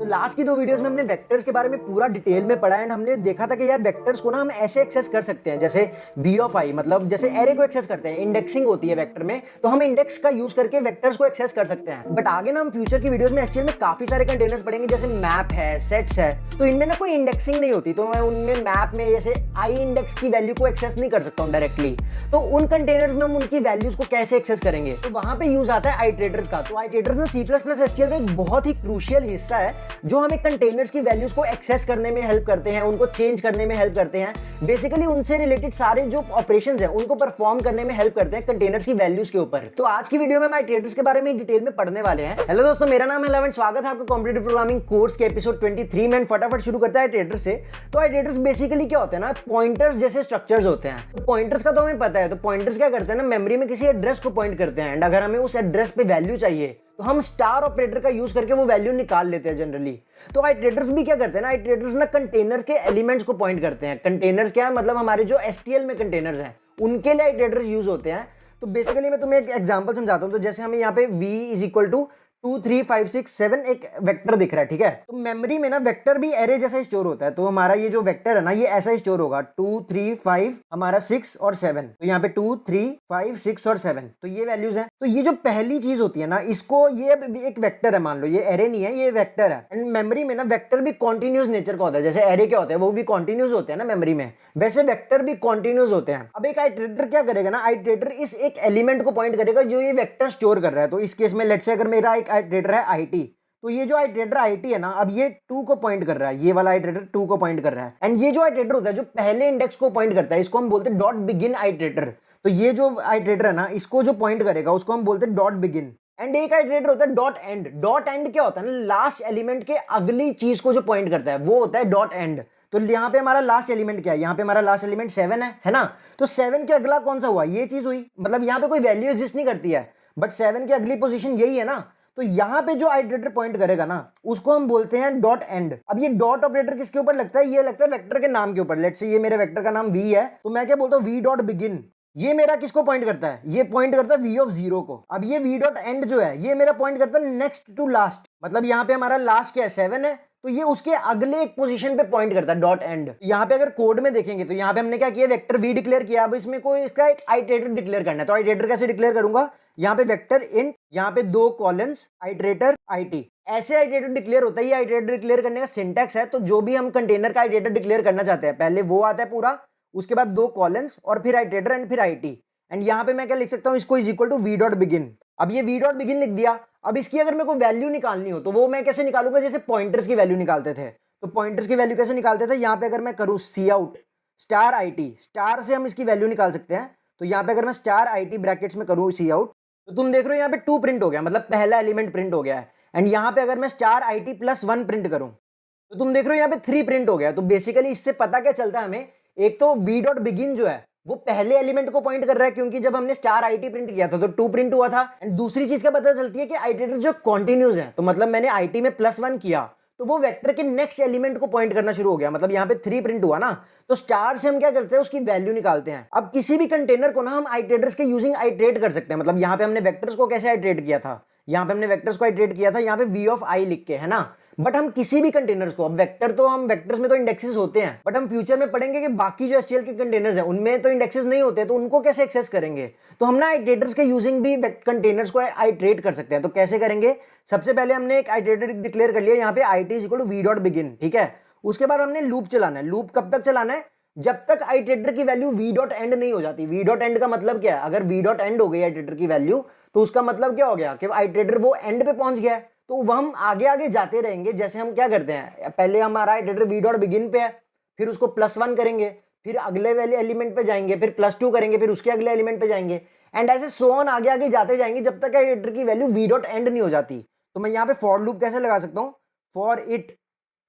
तो लास्ट की दो वीडियोस में हमने वेक्टर्स के बारे में पूरा डिटेल में पढ़ा एंड हमने देखा था कि यार वेक्टर्स को ना हम ऐसे एक्सेस कर सकते हैं जैसे v ऑफ i, मतलब जैसे एरे को एक्सेस करते हैं, इंडेक्सिंग होती है वेक्टर में, तो हम इंडेक्स का यूज करके वेक्टर्स को एक्सेस कर सकते हैं। बट आगे ना हम फ्यूचर की वीडियोस में एचटीएमएल में काफी सारे कंटेनर्स पढ़ेंगे, जैसे मैप है, सेट्स है, तो इनमें ना कोई इंडेक्सिंग नहीं होती, तो मैं उनमें मैप में जैसे आई इंडेक्स की वैल्यू को एक्सेस नहीं कर सकता हूँ डायरेक्टली। तो उन कंटेनर्स में हम उनकी वैल्यूज को कैसे एक्सेस करेंगे, तो वहां पे यूज आता है आइटरेटर्स का। तो आइटरेटर्स में सी प्लस प्लस एचटीएमएल का एक बहुत ही क्रूशियल हिस्सा है जो हमें कंटेनर्स की वैल्यूज को एक्सेस करने में हेल्प करते हैं, उनको चेंज करने में हेल्प करते हैं, बेसिकली उनसे रिलेटेड सारे जो ऑपरेशंस हैं उनको परफॉर्म करने में हेल्प करते हैं कंटेनर्स की वैल्यूज के ऊपर। तो आज की वीडियो में हम आइटरेटर्स के बारे में डिटेल में पढ़ने वाले हैं। हेलो दोस्तों, मेरा नाम है लवन, स्वागत है आपका कॉम्पिटिटिव प्रोग्रामिंग कोर्स के एपिसोड 23 में। फटाफट शुरू करता है आइटरेटर्स से। तो आइटरेटर्स बेसिकली क्या होते हैं ना, पॉइंटर्स जैसे स्ट्रक्चर्स होते हैं। तो पॉइंटर्स का तो हमें पता है, तो पॉइंटर्स क्या करते हैं ना, मेमोरी में किसी एड्रेस को पॉइंट करते हैं एंड अगर हमें उस एड्रेस पे वैल्यू चाहिए तो हम स्टार ऑपरेटर का यूज करके वो वैल्यू निकाल लेते हैं जनरली। तो आइटरेटर्स भी क्या करते हैं ना, आइटरेटर्स ना कंटेनर के एलिमेंट्स को पॉइंट करते हैं। कंटेनर्स क्या है, मतलब हमारे जो एसटीएल में कंटेनर्स हैं उनके लिए आइटरेटर्स यूज होते हैं। तो बेसिकली मैं तुम्हें एक एग्जांपल समझाता हूं। तो जैसे हमें यहाँ पे v इज इक्वल टू 2 3 5 6 7 एक वेक्टर दिख रहा है, ठीक है। तो मेमोरी में ना वेक्टर भी एरे जैसा स्टोर होता है। तो हमारा ये जो वेक्टर है ना, ये ऐसा स्टोर होगा 2 3 5 हमारा 6 और 7। तो यहाँ पे 2 3 5 6 और 7, तो ये वैल्यूज हैं। तो ये जो पहली चीज होती है ना, इसको ये एक वेक्टर है, मान लो ये एरे नहीं है, ये वेक्टर है। एंड मेमोरी में ना वेक्टर भी कॉन्टिन्यूस नेचर का होता है। जैसे एरे क्या होता है, वो भी कॉन्टिन्यूस होते हैं ना मेमोरी में, वैसे वेक्टर भी कॉन्टिन्यूस होते हैं। अब एक आइटरेटर क्या करेगा ना, आइटरेटर इस एक एलिमेंट को पॉइंट करेगा जो ये वेक्टर स्टोर कर रहा है। तो इस केस में लेट्स से अगर मेरा एक आइटरेटर है IT, तो ये जो आइटरेटर IT है ना, अब ये 2 को पॉइंट कर रहा है, ये वाला आइटरेटर 2 को पॉइंट कर रहा है। एंड ये जो आइटरेटर होता है जो पहले इंडेक्स को पॉइंट करता है, इसको हम बोलते हैं डॉट बिगिन आइटरेटर। तो ये जो आइटरेटर है ना, इसको जो पॉइंट करेगा उसको हम बोलते हैं डॉट बिगिन। एंड एक आइटरेटर होता है डॉट एंड। डॉट एंड क्या होता है ना, लास्ट एलिमेंट के अगली चीज को जो पॉइंट करता है वो होता है डॉट एंड। तो यहाँ पे हमारा लास्ट एलिमेंट क्या है, यहाँ पे हमारा लास्ट एलिमेंट 7 है ना। तो 7 के अगला कौन सा हुआ, ये चीज हुई, मतलब यहाँ पे कोई वैल्यू एग्जिस्ट नहीं करती है, बट 7 की अगली पोजीशन यही है ना। तो यहाँ पे जो आइटरेटर पॉइंट करेगा ना, उसको हम बोलते हैं डॉट एंड। अब ये डॉट ऑपरेटर किसके ऊपर लगता है, ये लगता है वेक्टर के नाम के ऊपर। लेट्स से ये मेरे वेक्टर का नाम v है, तो मैं क्या बोलता हूँ v डॉट बिगिन। ये मेरा किसको पॉइंट करता है, ये पॉइंट करता है v ऑफ 0 को। अब ये v डॉट एंड जो है, ये मेरा पॉइंट करता है नेक्स्ट टू लास्ट। मतलब यहाँ पे हमारा लास्ट क्या है, 7 है, तो ये उसके अगले एक पोजीशन पे पॉइंट करता है डॉट एंड। यहाँ पे अगर कोड में देखेंगे तो यहाँ पे हमने क्या किया, वेक्टर v डिक्लेयर किया। अब इसमें कोई इसका एक आइटरेटर डिक्लेयर करना है। तो आइटरेटर कैसे डिक्लेयर करूंगा, यहाँ पे वेक्टर इंट, यहाँ पे 2 कॉलन्स, आइटरेटर IT, ऐसे आइटरेटर डिक्लेयर होता है। ये आइटरेटर डिक्लेयर करने का सिंटैक्स है। तो जो भी हम कंटेनर का आइटरेटर डिक्लेयर करना चाहते हैं, पहले वो आता है पूरा, उसके बाद 2 कॉलन्स और फिर आइटरेटर एंड फिर IT। एंड यहाँ पे मैं क्या लिख सकता हूँ, इसको is equal to v dot begin. अब ये v डॉट बिगिन लिख दिया। अब इसकी अगर मेरे को वैल्यू निकालनी हो तो वो मैं कैसे निकालूंगा, जैसे पॉइंटर्स की वैल्यू निकालते थे। तो पॉइंटर्स की वैल्यू कैसे निकालते थे, यहाँ पे अगर मैं करूँ सी आउट स्टार IT, स्टार से हम इसकी वैल्यू निकाल सकते हैं। तो यहाँ पे अगर मैं स्टार IT ब्रैकेट्स में करूँ सी आउट, तो तुम देख रहे हो यहाँ पे 2 प्रिंट हो गया, मतलब पहला एलिमेंट प्रिंट हो गया है। एंड यहाँ पे अगर मैं स्टार IT प्लस 1 प्रिंट करूँ, तो तुम देख रहे हो यहाँ पे 3 प्रिंट हो गया। तो बेसिकली इससे पता क्या चलता है हमें, एक तो v डॉट बिगिन जो है वो पहले एलिमेंट को पॉइंट कर रहा है, क्योंकि जब हमने स्टार IT प्रिंट किया था तो 2 प्रिंट हुआ था। एंड दूसरी चीज का पता चलती है कि आइटरेटर जो कॉन्टिन्यूस है, तो मतलब मैंने IT में +1 किया तो वो वेक्टर के नेक्स्ट एलिमेंट को पॉइंट करना शुरू हो गया। मतलब यहाँ पे 3 प्रिंट हुआ ना, तो स्टार से हम क्या करते हैं, उसकी वैल्यू निकालते हैं। अब किसी भी कंटेनर को ना हम आइटरेटर्स के यूजिंग आइटरेट कर सकते हैं। मतलब यहाँ पे हमने वेक्टर्स को कैसे आइटरेट किया था, यहाँ पे हमने वेक्टर्स को आइटरेट किया था यहाँ पे v ऑफ i लिख के, है ना। बट हम किसी भी कंटेनर्स को, अब वेक्टर तो हम वेक्टर्स में तो इंडेक्सेस होते हैं, बट हम फ्यूचर में पढ़ेंगे कि बाकी जो एचटीएमएल के कंटेनर्स हैं उनमें तो इंडेक्सेस नहीं होते, तो उनको कैसे एक्सेस करेंगे। तो हम ना आइटरेटर्स के यूजिंग भी कंटेनर्स को आइटरेट कर सकते हैं। तो कैसे करेंगे, सबसे पहले हमने एक आइटरेटर डिक्लेयर कर लिया, यहाँ पे IT is equal to v dot begin, ठीक है। उसके बाद हमने लूप चलाना है। लूप कब तक चलाना है, जब तक आइटरेटर की वैल्यू v डॉट एंड नहीं हो जाती। v डॉट एंड का मतलब क्या है, अगर v डॉट एंड हो गई आइटरेटर की वैल्यू, तो उसका मतलब क्या हो गया कि आइटरेटर वो एंड पे पहुंच गया है। तो वह हम आगे आगे जाते रहेंगे। जैसे हम क्या करते हैं, पहले हमारा आइटरेटर v डॉट बिगिन पे है, फिर उसको +1 करेंगे, फिर अगले वाले एलिमेंट पे जाएंगे, फिर +2 करेंगे, फिर उसके अगले एलिमेंट पे जाएंगे, एंड ऐसे सो ऑन आगे आगे जाते जाएंगे जब तक आइटरेटर की वैल्यू v डॉट एंड नहीं हो जाती। तो मैं यहाँ पे फॉर लूप कैसे लगा सकता हूँ, for it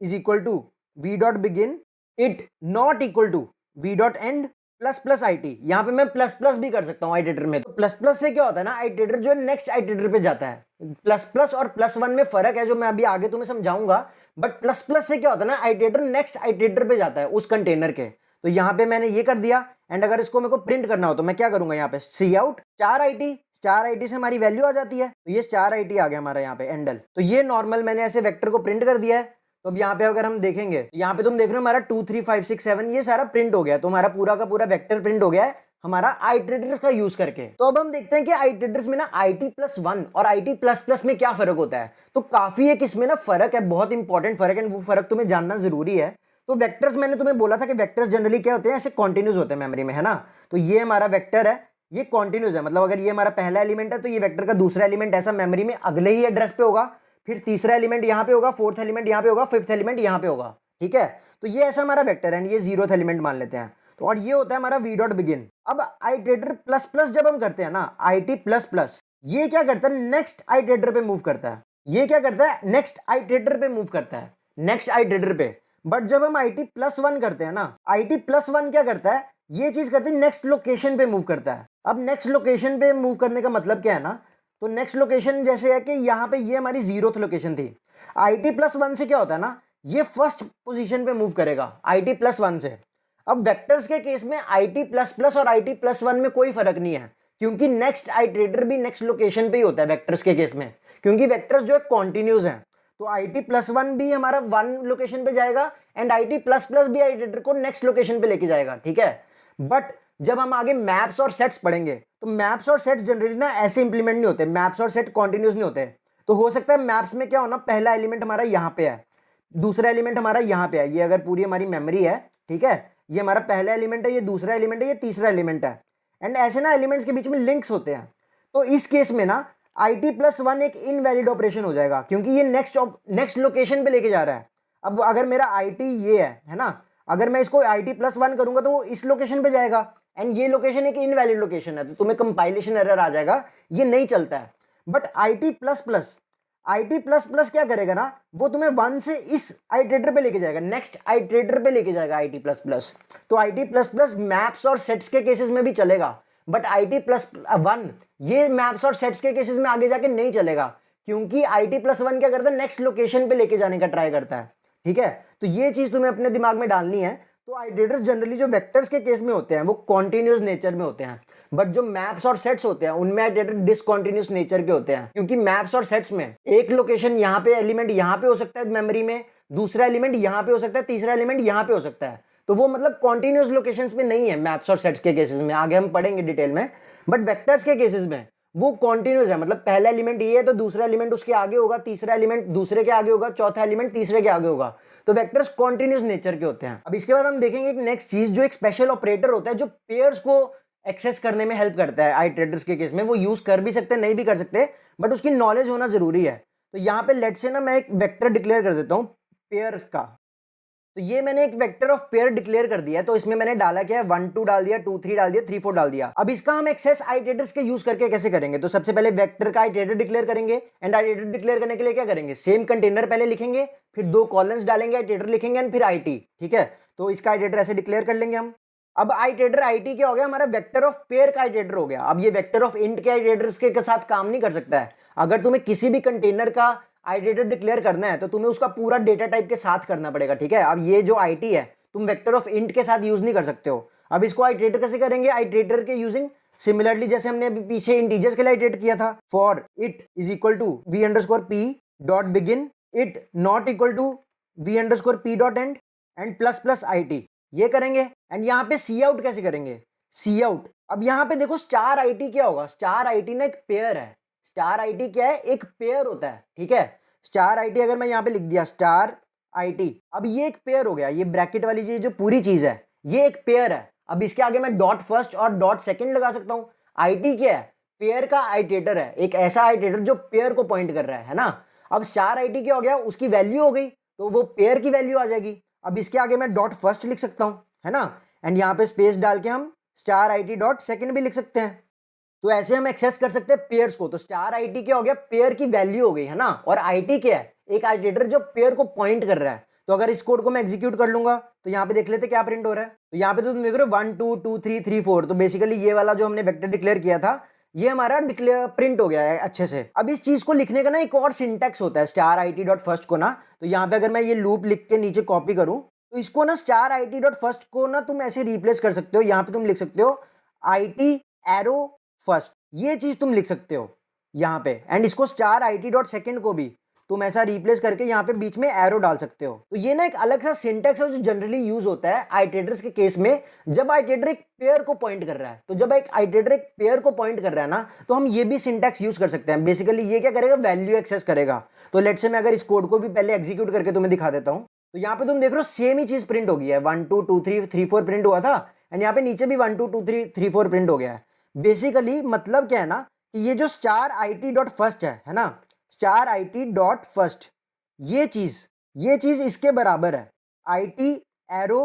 is equal to v dot begin, it not equal to v dot end plus IT। यहाँ पे मैं प्लस प्लस भी कर सकता हूँ आइटरेटर में। तो प्लस प्लस से क्या होता है ना, आइटरेटर जो है नेक्स्ट आइटरेटर पे जाता है। प्लस प्लस और +1 में फर्क है जो मैं अभी आगे तुम्हें समझाऊंगा। बट प्लस प्लस से क्या होता है ना, आइटरेटर नेक्स्ट आइटरेटर पे जाता है उस कंटेनर के। तो यहाँ पे मैंने ये कर दिया। एंड अगर इसको मेरे को प्रिंट करना हो तो मैं क्या करूंगा, यहाँ पे C out star IT star IT से हमारी वैल्यू आ जाती है, तो ये स्टार IT आ गया हमारा यहाँ पे एंडल। तो ये नॉर्मल मैंने ऐसे वेक्टर को प्रिंट कर दिया है। तो अब यहाँ पे अगर हम देखेंगे, यहाँ पे तुम देख रहे हो हमारा 2 3 5 6 7 ये सारा प्रिंट हो गया, तो हमारा पूरा का पूरा वेक्टर प्रिंट हो गया है हमारा आइटरेटर्स का यूज करके। तो अब हम देखते हैं कि आइटरेटर्स में ना IT+1 और IT++ में क्या फर्क होता है। तो काफी एक इसमें ना फर्क है, बहुत इंपॉर्टेंट फर्क है, वो फर्क तुम्हें जानना जरूरी है। तो वेक्टर्स मैंने तुम्हें बोला था कि वेक्टर्स जनरली क्या होते हैं, ऐसे कॉन्टिन्यूस होते हैं मेमोरी में, है ना। तो ये हमारा वेक्टर है, ये कॉन्टिन्यूस है, मतलब अगर ये हमारा पहला एलिमेंट है तो ये वेक्टर का दूसरा एलिमेंट ऐसा मेमोरी में अगले ही एड्रेस पे होगा, फिर तीसरा एलिमेंट यहाँ पे होगा, फोर्थ एलिमेंट यहाँ पे होगा, फिफ्थ एलिमेंट यहाँ पे होगा, ठीक है। तो ये ऐसा हमारा वेक्टर है, ये 0th एलिमेंट मान लेते हैं। तो और ये होता है हमारा v डॉट बिगिन। अब आइटरेटर प्लस प्लस जब हम करते हैं ना, IT++, ये क्या करता है, नेक्स्ट आइटरेटर पे मूव करता है। ये क्या करता है, नेक्स्ट आइटरेटर पे मूव करता है, नेक्स्ट आइटरेटर पे। बट जब हम IT+1 करते हैं ना, IT+1 क्या करता है, ये चीज करते हैं नेक्स्ट लोकेशन पे मूव करता है। अब नेक्स्ट लोकेशन पे मूव करने का मतलब क्या है ना, तो नेक्स्ट लोकेशन जैसे है कि यहाँ पे ये हमारी 0th लोकेशन थी। IT+1 से क्या होता है ना, ये फर्स्ट पोजीशन पे मूव करेगा IT+1 से। अब वेक्टर्स के केस में IT++ और IT+1 में कोई फर्क नहीं है, क्योंकि नेक्स्ट आइटरेटर भी नेक्स्ट लोकेशन पे ही होता है वेक्टर्स के केस में, क्योंकि वेक्टर्स जो है कॉन्टिन्यूस है। तो IT+1 भी हमारा 1 लोकेशन पे जाएगा एंड IT++ भी आइटरेटर को नेक्स्ट लोकेशन पे लेके जाएगा, ठीक है। बट जब हम आगे मैप्स और सेट्स पढ़ेंगे, तो मैप्स और सेट्स जनरली ना ऐसे इंप्लीमेंट नहीं होते, मैप्स और सेट कॉन्टिन्यूस नहीं होते। तो हो सकता है मैप्स में क्या होना, पहला एलिमेंट हमारा यहाँ पे है, दूसरा एलिमेंट हमारा यहाँ पे है, ये अगर पूरी हमारी मेमोरी है, ठीक है, ये हमारा पहला एलिमेंट है, ये दूसरा एलिमेंट है, ये तीसरा एलिमेंट है, एंड ऐसे ना एलिमेंट्स के बीच में लिंक्स होते हैं। तो इस केस में ना IT+1 एक इनवैलिड ऑपरेशन हो जाएगा, क्योंकि ये नेक्स्ट लोकेशन पे लेके जा रहा है। अब अगर मेरा IT ये है ना, अगर मैं इसको IT+1 करूंगा तो वो इस लोकेशन पे जाएगा, एंड ये लोकेशन एक इनवैलिड लोकेशन है, तो तुम्हें कंपाइलेशन एरर आ जाएगा, ये नहीं चलता है। बट IT++ क्या करेगा ना, वो तुम्हें 1 से इस आइटरेटर पे लेके जाएगा, नेक्स्ट आइटरेटर पे लेके जाएगा IT++। तो IT++ मैप्स और सेट्स के केसेस में भी चलेगा, बट IT+1 ये मैप्स और सेट्स के केसेस में आगे जाके नहीं चलेगा, क्योंकि IT+1 क्या करता है, नेक्स्ट लोकेशन पे लेके जाने का ट्राई करता है, ठीक है। तो ये चीज तुम्हें अपने दिमाग में डालनी है। तो आइटरेटर्स जनरली जो वेक्टर्स के केस में होते हैं वो कॉन्टिन्यूस नेचर में होते हैं, बट जो मैप्स और सेट्स होते हैं उनमें आइटरेटर डिसकॉन्टिन्यूस नेचर के होते हैं, क्योंकि मैप्स और सेट्स में एक लोकेशन यहाँ पे एलिमेंट यहाँ पे हो सकता है मेमोरी में, दूसरा एलिमेंट यहाँ पे हो सकता है, तीसरा एलिमेंट यहाँ पे हो सकता है। तो वो मतलब कॉन्टिन्यूस लोकेशंस में नहीं है मैप्स और सेट्स के केसेस में, आगे हम पढ़ेंगे डिटेल में। बट वेक्टर्स के केसेस में वो कॉन्टिन्यूस है, मतलब पहला एलिमेंट ये है तो दूसरा एलिमेंट उसके आगे होगा, तीसरा एलिमेंट दूसरे के आगे होगा, चौथा एलिमेंट तीसरे के आगे होगा। तो वेक्टर्स कॉन्टिन्यूस नेचर के होते हैं। अब इसके बाद हम देखेंगे एक नेक्स्ट चीज, जो एक स्पेशल ऑपरेटर होता है जो पेयर्स को एक्सेस करने में हेल्प करता है। आइटरेटर्स के केस में वो यूज कर भी सकते हैं, नहीं भी कर सकते, बट उसकी नॉलेज होना जरूरी है। तो यहाँ पे लेट से ना मैं एक वेक्टर डिक्लेयर कर देता हूँ पेयर का। तो ये मैंने एक वेक्टर ऑफ पेयर डिक्लेयर कर दिया है, तो इसमें मैंने डाला क्या है, 1 2 डाल दिया, 2 3 डाल दिया, 3 4 डाल दिया। अब इसका हम एक्सेस आइटरेटर्स के यूज करके कैसे करेंगे, तो सबसे पहले वेक्टर का आइटरेटर डिक्लेयर करेंगे, एंड आइटरेटर डिक्लेयर करने के लिए क्या करेंगे, सेम कंटेनर पहले लिखेंगे, फिर 2 कॉलम्स डालेंगे, आइटरेटर लिखेंगे एंड फिर IT, ठीक है। तो इसका आइटरेटर ऐसे डिक्लेयर कर लेंगे हम। अब आइटरेटर IT क्या हो गया, हमारा वेक्टर ऑफ पेयर का आइटरेटर हो गया। अब ये वेक्टर ऑफ इंट के आइटरेटर्स के साथ काम नहीं कर सकता है। अगर तुम्हें किसी भी कंटेनर का आइटरेटर डिक्लेयर करना है तो तुम्हें उसका पूरा डेटा टाइप के साथ करना पड़ेगा, ठीक है। अब ये जो IT है तुम वेक्टर ऑफ इंट के साथ यूज नहीं कर सकते हो। अब इसको आइटरेटर कैसे करेंगे, आइटरेटर के यूजिंग सिमिलरली जैसे हमने अभी पीछे इंटीजर्स के लिए आइटरेट किया था, for it is equal to v_p dot begin, it not equal to v_p dot end, and plus plus IT, ये करेंगे। एंड यहाँ पे सी आउट कैसे करेंगे, सी आउट। अब यहाँ पे देखो स्टार IT क्या होगा, स्टार IT ना एक पेयर है। स्टार IT क्या है, एक पेयर होता है, ठीक है। स्टार IT अगर मैं यहाँ पे लिख दिया स्टार IT, अब ये एक पेयर हो गया, ये ब्रैकेट वाली चीज जो पूरी चीज है ये एक पेयर है। अब इसके आगे मैं डॉट फर्स्ट और डॉट सेकंड लगा सकता हूँ। IT क्या है, पेयर का आइटरेटर है, एक ऐसा आइटरेटर जो पेयर को पॉइंट कर रहा है ना। अब स्टार IT क्या हो गया, उसकी वैल्यू हो गई, तो वो पेयर की वैल्यू आ जाएगी। अब इसके आगे मैं डॉट फर्स्ट लिख सकता हूँ, है ना, एंड यहाँ पे स्पेस डाल के हम स्टार IT डॉट सेकंड भी लिख सकते हैं। तो ऐसे हम एक्सेस कर सकते हैं पेयर्स को। तो स्टार IT क्या हो गया, पेयर की वैल्यू हो गई, है ना। और IT क्या है, एक आइटरेटर जो पेयर को पॉइंट कर रहा है। तो अगर इस कोड को मैं एग्जीक्यूट कर लूंगा तो यहाँ पे देख लेते क्या प्रिंट हो रहा है। तो यहाँ पे तो तुम देख रहे हो 1 2 2 3 3 4। तो बेसिकली ये वाला जो हमने वेक्टर डिक्लेयर किया था ये हमारा डिक्लेयर प्रिंट हो गया है अच्छे से। अब इस चीज को लिखने का ना एक और सिंटैक्स होता है स्टार IT डॉट फर्स्ट को ना। तो यहाँ पे अगर मैं ये लूप लिख के नीचे कॉपी करूँ तो इसको ना स्टार IT डॉट फर्स्ट को ना तुम ऐसे रिप्लेस कर सकते हो। यहाँ पे तुम लिख सकते हो IT एरो फर्स्ट, ये चीज तुम लिख सकते हो यहाँ पे। एंड इसको स्टार it.second को भी तुम ऐसा रिप्लेस करके यहाँ पे बीच में एरो डाल सकते हो। तो ये ना एक अलग सा सिंटेक्स है जो जनरली यूज होता है आइटरेटर्स के केस में, जब आइटरेटर एक पेयर को पॉइंट कर रहा है। तो जब एक आइटरेटर एक पेयर को पॉइंट कर रहा है ना, तो हम ये भी सिंटेक्स यूज कर सकते हैं। बेसिकली ये क्या करेगा, वैल्यू एक्सेस करेगा। तो लेट्स से मैं अगर इस कोड को भी पहले एग्जीक्यूट करके तुम्हें दिखा देता हूँ, तो यहाँ पे तुम देख रहे हो सेम ही चीज प्रिंट हो गया है। 1 2 2 3 3 4 प्रिंट हुआ था, एंड यहाँ पे नीचे भी 1 2 2 3 3 4 प्रिंट हो गया है। बेसिकली मतलब क्या है ना, कि ये जो स्टार it.first है ना, स्टार it.first, ये चीज इसके बराबर है it एरो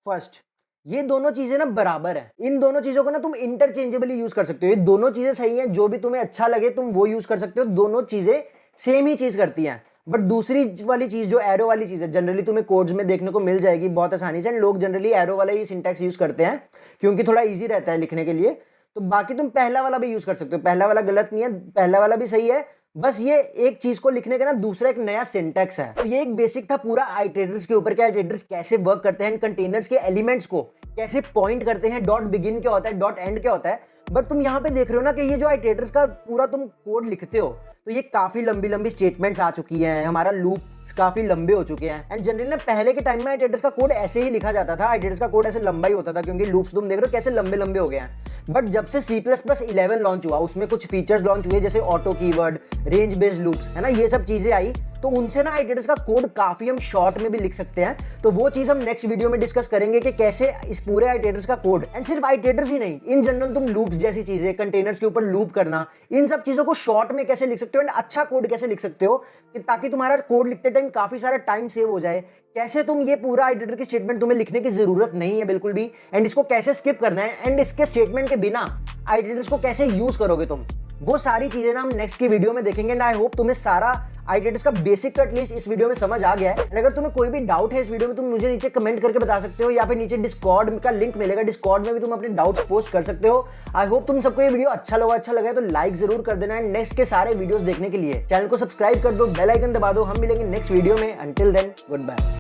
फर्स्ट। ये दोनों चीजें ना बराबर है। इन दोनों चीजों को ना तुम इंटरचेंजेबली यूज कर सकते हो। ये दोनों चीजें सही हैं, जो भी तुम्हें अच्छा लगे तुम वो यूज कर सकते हो। दोनों चीजें सेम ही चीज करती हैं। बट दूसरी वाली चीज जो एरो वाली चीज है, जनरली तुम्हें कोड्स में देखने को मिल जाएगी बहुत आसानी से। एंड लोग जनरली एरो वाला ही सिंटैक्स यूज करते हैं क्योंकि थोड़ा इजी रहता है लिखने के लिए। तो बाकी तुम पहला वाला भी यूज कर सकते हो, पहला वाला गलत नहीं है, पहला वाला भी सही है। बस ये एक चीज को लिखने का ना दूसरा एक नया सिंटैक्स है। तो ये एक बेसिक था पूरा आइटरेटर्स के ऊपर, कि आइटरेटर्स कैसे वर्क करते हैं, कंटेनर्स के एलिमेंट्स को कैसे पॉइंट करते हैं, डॉट बिगिन क्या होता है, डॉट एंड क्या होता है। बट तुम यहाँ पे देख रहे हो ना कि ये जो आइटरेटर्स का पूरा तुम कोड लिखते हो, तो ये काफी लंबी लंबी स्टेटमेंट्स आ चुकी हैं, हमारा लूप्स काफी लंबे हो चुके हैं। एंड जनरली ना पहले के टाइम में आइटरेटर्स का कोड ऐसे ही लिखा जाता था, आइटरेटर्स का कोड ऐसे लंबा ही होता था, क्योंकि लूप्स तुम देख रहे हो कैसे लंबे लंबे हो गए हैं। बट जब से C++11 लॉन्च हुआ, उसमें कुछ फीचर्स लॉन्च हुए जैसे auto keyword, range based loops, है ना, ये सब चीजें आई, तो उनसे ना आइटरेटर्स का कोड काफी हम शॉर्ट में भी लिख सकते हैं। तो वो चीज हम नेक्स्ट वीडियो में डिस्कस करेंगे कि कैसे इस पूरे आइटरेटर्स का कोड, एंड सिर्फ आइटरेटर्स ही नहीं, इन जनरल तुम लूप्स जैसी चीजें, कंटेनर्स के ऊपर लूप करना, इन सब चीजों को शॉर्ट में कैसे लिख सकते हो, एंड अच्छा कोड कैसे लिख सकते हो, कि ताकि तुम्हारा कोड लिखते टाइम काफी सारा टाइम सेव हो जाए। कैसे तुम ये पूरा आइटरेटर की स्टेटमेंट तुम्हें लिखने की जरूरत नहीं है बिल्कुल भी, एंड इसको कैसे स्किप करना है, एंड इसके स्टेटमेंट के बिना आइटरेटर्स को कैसे यूज करोगे तुम, वो सारी चीजें ना हम नेक्स्ट की वीडियो में देखेंगे। एंड आई होप तुम्हें सारा आइटरेटर्स का बेसिक तो एटलीस्ट इस वीडियो में समझ आ गया है। अगर तुम्हें कोई भी डाउट है इस वीडियो में, तुम मुझे नीचे कमेंट करके बता सकते हो, या फिर नीचे डिस्कॉर्ड का लिंक मिलेगा, डिस्कॉर्ड में भी तुम अपने डाउट्स पोस्ट कर सकते हो। आई होप तुम सबको ये वीडियो अच्छा लगा है तो लाइक जरूर कर देना। एंड नेक्स्ट के सारे वीडियोस देखने के लिए चैनल को सब्सक्राइब कर दो, बेल आइकन दबा दो। हम मिलेंगे नेक्स्ट वीडियो में। Until then, good bye.